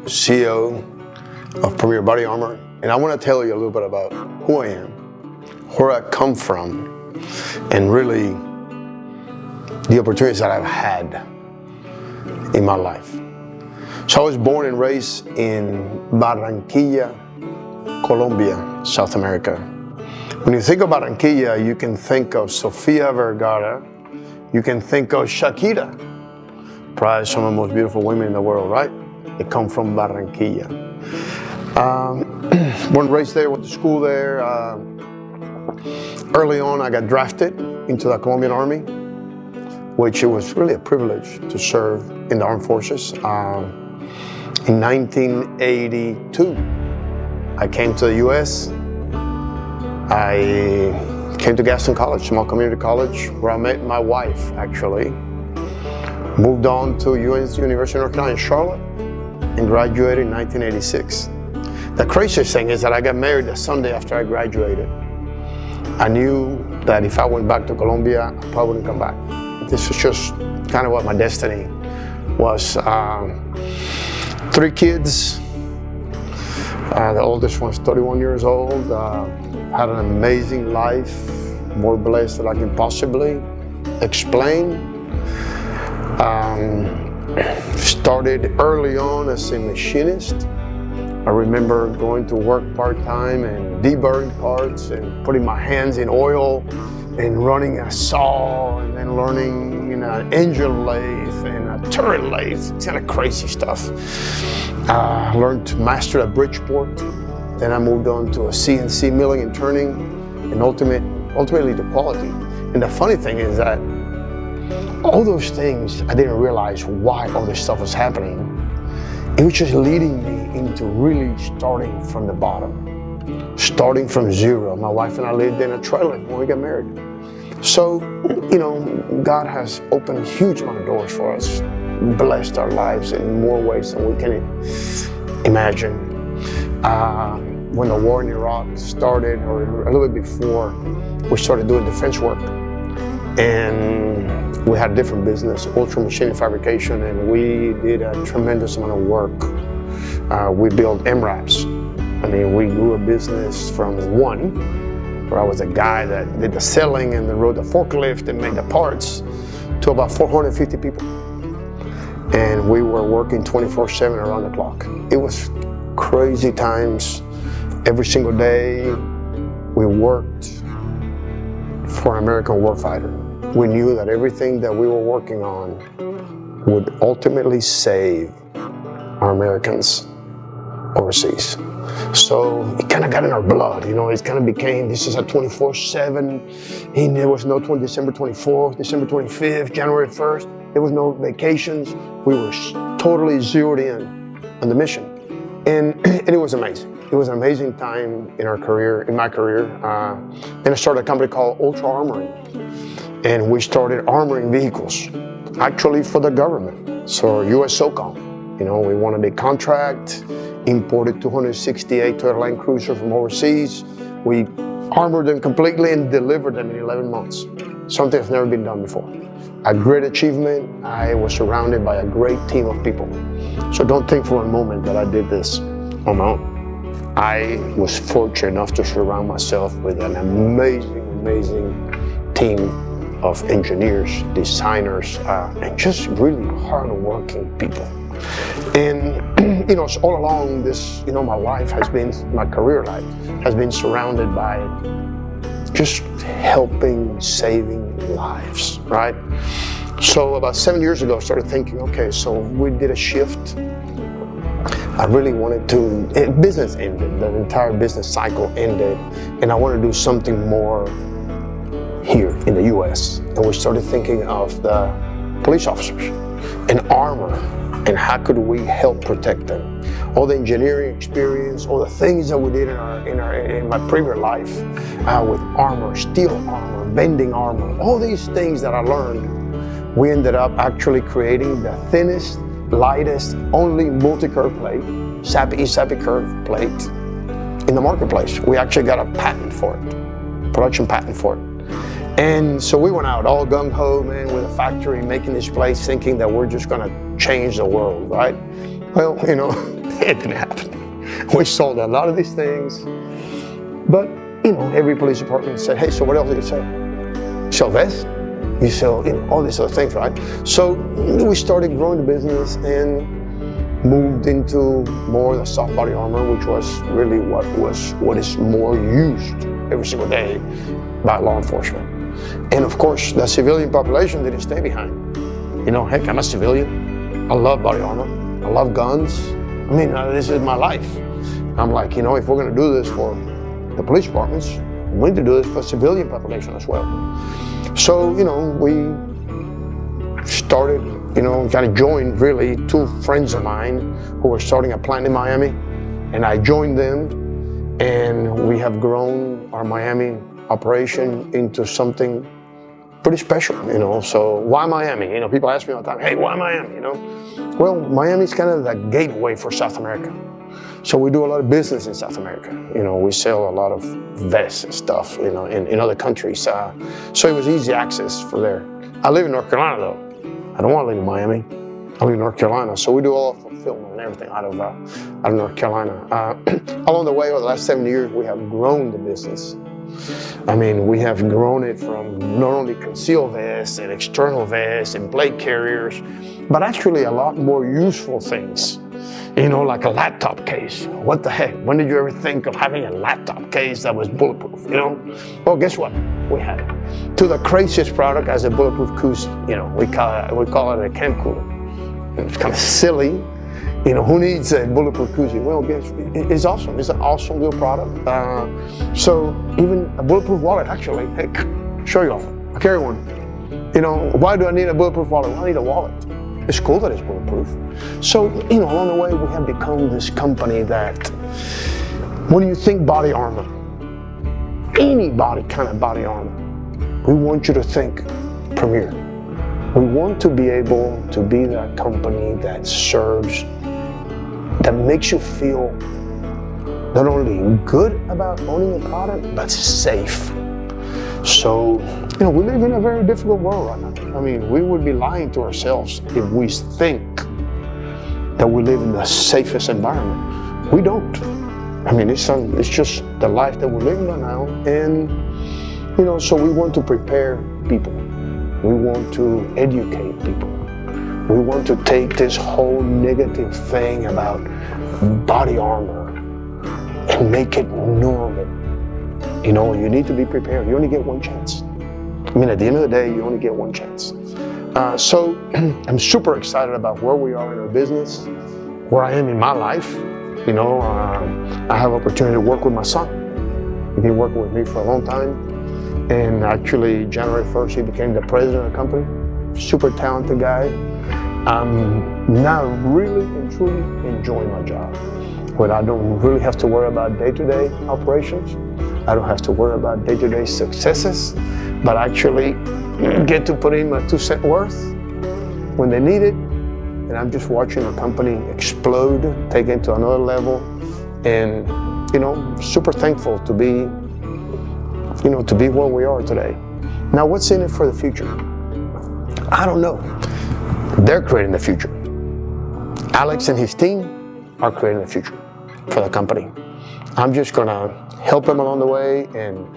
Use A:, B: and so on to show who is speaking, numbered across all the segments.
A: CEO of Premier Body Armor, and I want to tell you a little bit about who I am, where I come from, and really the opportunities that I've had in my life. So I was born and raised in Barranquilla, Colombia, South America. When you think of Barranquilla, you can think of Sofia Vergara, you can think of Shakira, probably some of the most beautiful women in the world, right? They come from Barranquilla. Born and raised there, went to school there. Early on, I got drafted into the Colombian Army, which it was really a privilege to serve in the armed forces. In 1982, I came to the U.S. I came to Gaston College, small community college, where I met my wife, actually. Moved on to UNC University of North Carolina in Charlotte and graduated in 1986. The craziest thing is that I got married the Sunday after I graduated. I knew that if I went back to Colombia, I probably wouldn't come back. This was just kind of what my destiny was. 3 kids. The oldest one's 31 years old. Had an amazing life, more blessed than I can possibly explain. Started early on as a machinist. I remember going to work part-time and deburring parts and putting my hands in oil and running a saw and then learning an engine lathe and a turret lathe. It's kind of crazy stuff. Learned to master at Bridgeport. Then I moved on to a CNC milling and turning and ultimately to quality. And the funny thing is that all those things, I didn't realize why all this stuff was happening. It was just leading me into really starting from the bottom, starting from zero. My wife and I lived in a trailer when we got married. So, God has opened a huge amount of doors for us, blessed our lives in more ways than we can imagine. When the war in Iraq started, or a little bit before, we started doing defense work. And we had a different business, ultra machining fabrication, and we did a tremendous amount of work. We built MRAPs. I mean, we grew a business from one, where I was a guy that did the selling and then rode the forklift and made the parts, to about 450 people. And we were working 24/7 around the clock. It was crazy times. Every single day, we worked for an American warfighter. We knew that everything that we were working on would ultimately save our Americans overseas. So it kind of got in our blood, it kind of became, this is a 24/7, and there was no December 24th, December 25th, January 1st, there was no vacations. We were totally zeroed in on the mission. And it was amazing. It was an amazing time in my career. And I started a company called Ultra Armoring. And we started armoring vehicles, actually for the government. So US SOCOM, we won a big contract, imported 268 Toyota Land Cruisers from overseas. We armored them completely and delivered them in 11 months. Something that's never been done before. A great achievement. I was surrounded by a great team of people. So don't think for a moment that I did this on my own. I was fortunate enough to surround myself with an amazing team of engineers, designers, and just really hardworking people. And all along this, my career life has been surrounded by just helping, saving lives, right? So about 7 years ago, I started thinking, okay, so we did a shift. I really wanted to, business ended, the entire business cycle ended, and I wanted to do something more here in the US. And we started thinking of the police officers and armor, and how could we help protect them. All the engineering experience, all the things that we did in my previous life with armor, steel armor, bending armor, all these things that I learned, we ended up actually creating the thinnest, lightest, only multi-curve plate, SAPI curve plate in the marketplace. We actually got a patent for it, production patent for it. And so we went out all gung-ho, man, with a factory making this place, thinking that we're just gonna change the world, right? Well, It didn't happen. We sold a lot of these things, but every police department said, hey, so what else do you sell? You sell vests? You sell all these other things, right? So we started growing the business and moved into more of the soft body armor, which was really what is more used every single day by law enforcement. And of course, the civilian population didn't stay behind. Heck, I'm a civilian. I love body armor. I love guns. This is my life. I'm like, if we're gonna do this for the police departments, we need to do this for the civilian population as well. So, we started, kind of joined really two friends of mine who were starting a plant in Miami, and I joined them, and we have grown our Miami operation into something pretty special, So why Miami? People ask me all the time, hey, why Miami? Well, Miami's kind of the gateway for South America. So we do a lot of business in South America. We sell a lot of vests and stuff, in other countries. So it was easy access for there. I live in North Carolina though. I don't want to live in Miami. I live in North Carolina. So we do all the fulfillment and everything out of North Carolina. Along the way, over the last 7 years, we have grown the business. We have grown it from not only concealed vests and external vests and blade carriers, but actually a lot more useful things. Like a laptop case. What the heck? When did you ever think of having a laptop case that was bulletproof? Well, guess what? We had it. To the craziest product as a bulletproof koozie. We call it a camp cooler. It's kind of silly. Who needs a bulletproof koozie? Well, guess it's awesome. It's an awesome little product. So even a bulletproof wallet, actually, heck, show you off. I carry one. Why do I need a bulletproof wallet? Well, I need a wallet. It's cool that it's bulletproof. So, along the way, we have become this company that, when you think body armor, any kind of body armor, we want you to think Premier. We want to be able to be that company that serves, that makes you feel not only good about owning a product, but safe. So, we live in a very difficult world right now. We would be lying to ourselves if we think that we live in the safest environment. We don't. It's just the life that we're living right now. And, so we want to prepare people. We want to educate people. We want to take this whole negative thing about body armor and make it normal. You need to be prepared. You only get one chance. At the end of the day, you only get one chance. So I'm super excited about where we are in our business, where I am in my life. I have opportunity to work with my son. He's been working with me for a long time. And actually, January 1st, he became the president of the company. Super talented guy. I'm now really and truly enjoying my job. Where I don't really have to worry about day-to-day operations. I don't have to worry about day-to-day successes, but actually get to put in my 2 cents worth when they need it. And I'm just watching the company explode, take it to another level. And, super thankful to be where we are today. Now, what's in it for the future? I don't know. They're creating the future. Alex and his team are creating the future for the company. I'm just gonna help them along the way and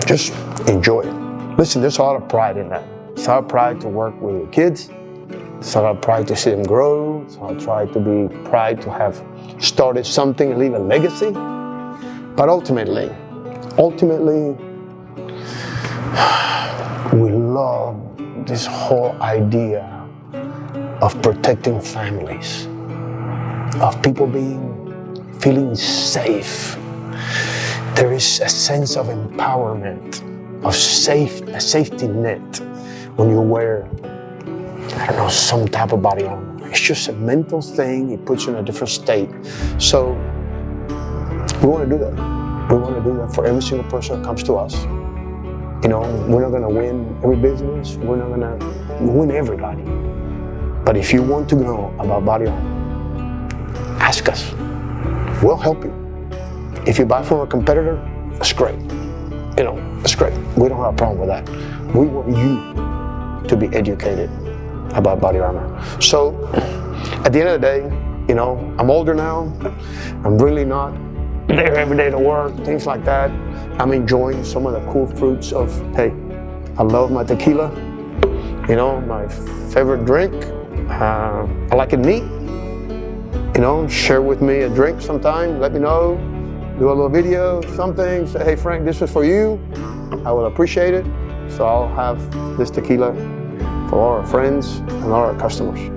A: just enjoy it. Listen, there's a lot of pride in that. It's a lot of pride to work with your kids. It's a lot of pride to see them grow. It's a lot of pride to have started something and leave a legacy. But ultimately, we love this whole idea of protecting families, of people feeling safe. There is a sense of empowerment, of a safety net when you wear, some type of body armor. It's just a mental thing. It puts you in a different state. So we want to do that. We want to do that for every single person that comes to us. We're not going to win every business. We're not going to win everybody. But if you want to know about body armor, ask us. We'll help you. If you buy from a competitor, that's great. That's great. We don't have a problem with that. We want you to be educated about body armor. So at the end of the day, You know, I'm older now. I'm really not there every day to work, things like that. I'm enjoying some of the cool fruits of, hey, I love my tequila. You know, my favorite drink. I like it neat. You know, share with me a drink sometime. Let me know. Do a little video, something. Say, hey Frank, this is for you. I will appreciate it. So I'll have this tequila for all our friends and all our customers.